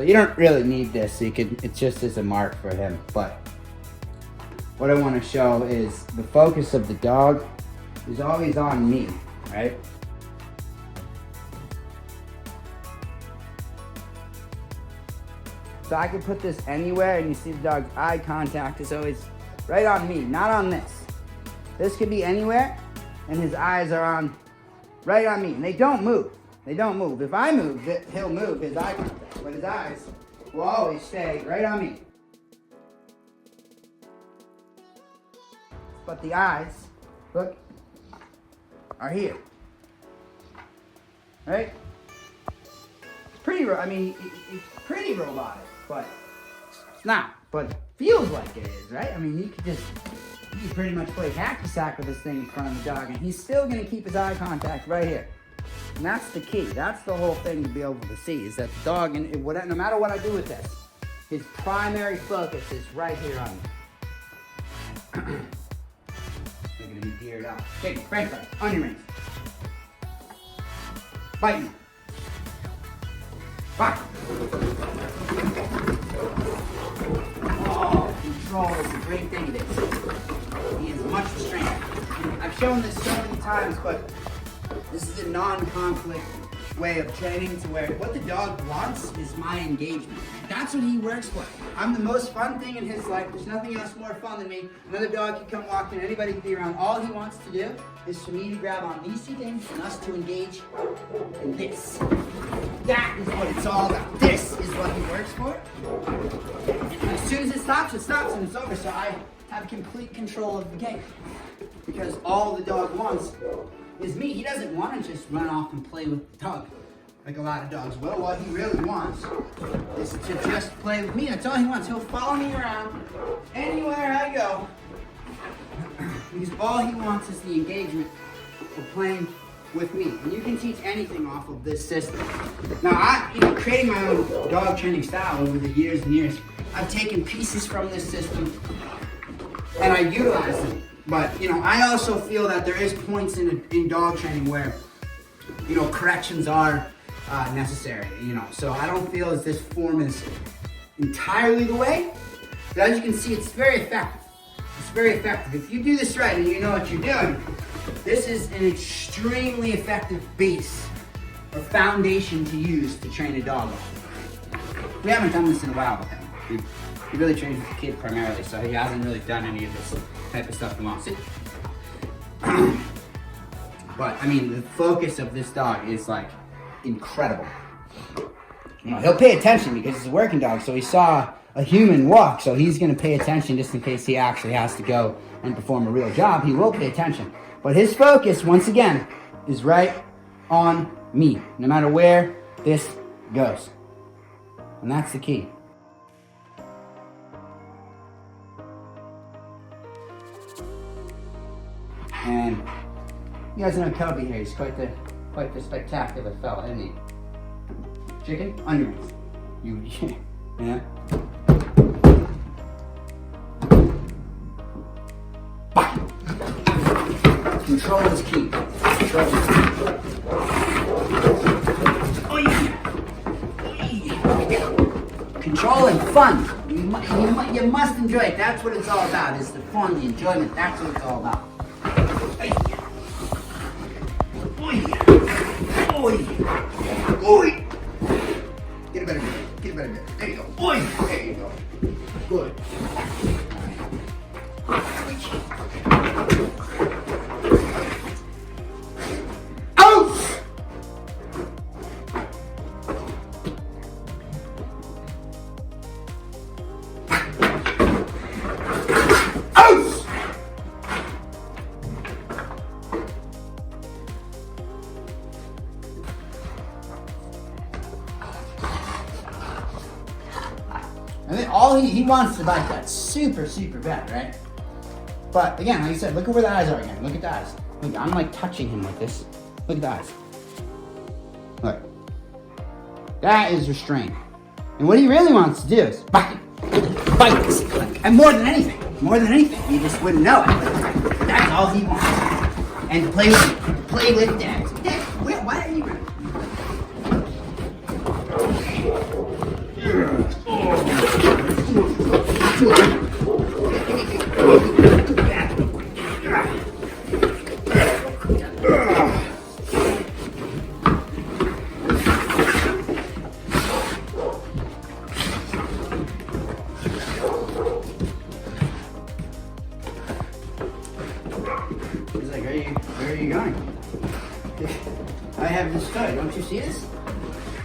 So you don't really need this. So you can, it's just as a mark for him. But what I want to show is the focus of the dog is always on me, right? So I can put this anywhere and you see the dog's eye contact is always right on me, not on this. This could be anywhere and his eyes are on, right on me. And they don't move. They don't move. If I move, he'll move his eye contact, but his eyes will always stay right on me. But the eyes, look, are here. Right? It's pretty, I mean, it's pretty robotic, but it's not. But it feels like it is, right? I mean, you could pretty much play hacky sack with this thing in front of the dog, and he's still gonna keep his eye contact right here. And that's the key. That's the whole thing to be able to see, is that the dog, and no matter what I do with this, his primary focus is right here on me. They're gonna be geared up. Take it, Frank, on your rings. Bite me. Back. Oh, control is a great thing. It is. He has much restraint. I've shown this so many times, but this is a non-conflict way of training to where what the dog wants is my engagement. That's what he works for. I'm the most fun thing in his life. There's nothing else more fun than me. Another dog can come walk in, anybody can be around. All he wants to do is for me to grab on these two things and us to engage in this. That is what it's all about. This is what he works for. And as soon as it stops and it's over. So I have complete control of the game. Because all the dog wants is me. He doesn't want to just run off and play with the dog like a lot of dogs will. What he really wants is to just play with me. That's all he wants. He'll follow me around anywhere I go. Because all he wants is the engagement of playing with me. And you can teach anything off of this system. Now, creating my own dog training style over the years and years, I've taken pieces from this system and I utilize them. But, I also feel that there is points in dog training where, corrections are necessary, So I don't feel as this form is entirely the way, but as you can see, it's very effective. It's very effective. If you do this right and you know what you're doing, this is an extremely effective base or foundation to use to train a dog. We haven't done this in a while with him. He really trains with the kid primarily, so he hasn't really done any of this type of stuff he wants to. But, the focus of this dog is, incredible. He'll pay attention because he's a working dog, so he saw a human walk, so he's going to pay attention just in case he actually has to go and perform a real job. He will pay attention. But his focus, once again, is right on me, no matter where this goes. And that's the key. And you guys know Cubby here. He's quite the spectacular fella, isn't he? Chicken, onions. Yeah. Control is key. Control is key. Control and fun. You must enjoy it. That's what it's all about. Is the fun, the enjoyment. That's what it's all about. Oi! Get a better grip. Get a better grip. There you go. Oi! There you go. Good. Out! Out! And then all he wants to bite that super, super bad, right? But again, like I said, look at where the eyes are again. Look at the eyes. Look, I'm touching him like this. Look at the eyes. Look. That is restraint. And what he really wants to do is bite. Bite this. And more than anything, you just wouldn't know it. That's all he wants. And to play with Dad. Dad, why are you... toy. Don't you see this?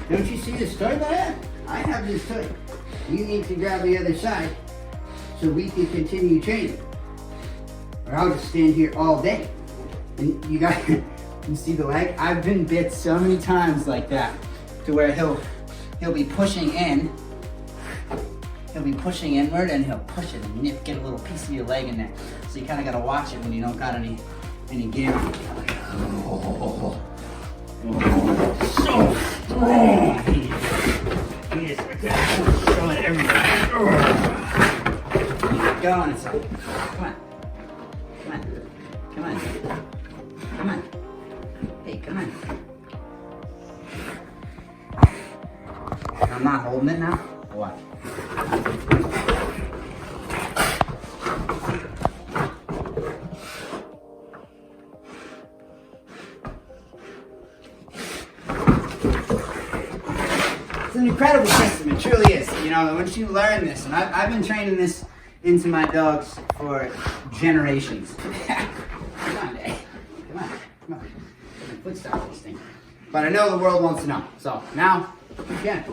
Don't you see this toy that I have? I have this toy. You need to grab the other side so we can continue training. Or I'll just stand here all day. And you guys, you see the leg? I've been bit so many times like that to where he'll be pushing in. He'll be pushing inward and he'll push it and get a little piece of your leg in there. So you kind of got to watch it when you don't got any gear. Oh, so strong. He is throwing everything. Keep going, son. Come on. Come on. Come on. Come on. Hey, come on. I'm not holding it now. What? It's an incredible system, it truly is. You know, once you learn this, and I've been training this into my dogs for generations. Come on, Dad. Come on, come on. Foot stop this thing. But I know the world wants to know. So now, you can.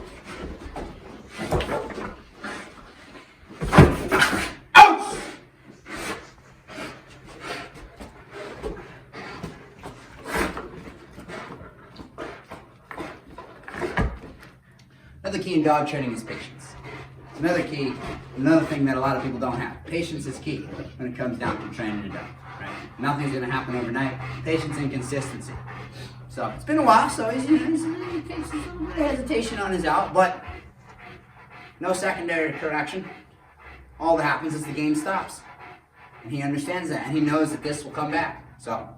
Ouch! Another key in dog training is patience. Another thing that a lot of people don't have. Patience is key when it comes down to training a dog, right? Nothing's gonna happen overnight. Patience and consistency. So it's been a while, so he takes a little bit of hesitation on his out, but no secondary correction. All that happens is the game stops. And he understands that, and he knows that this will come back. So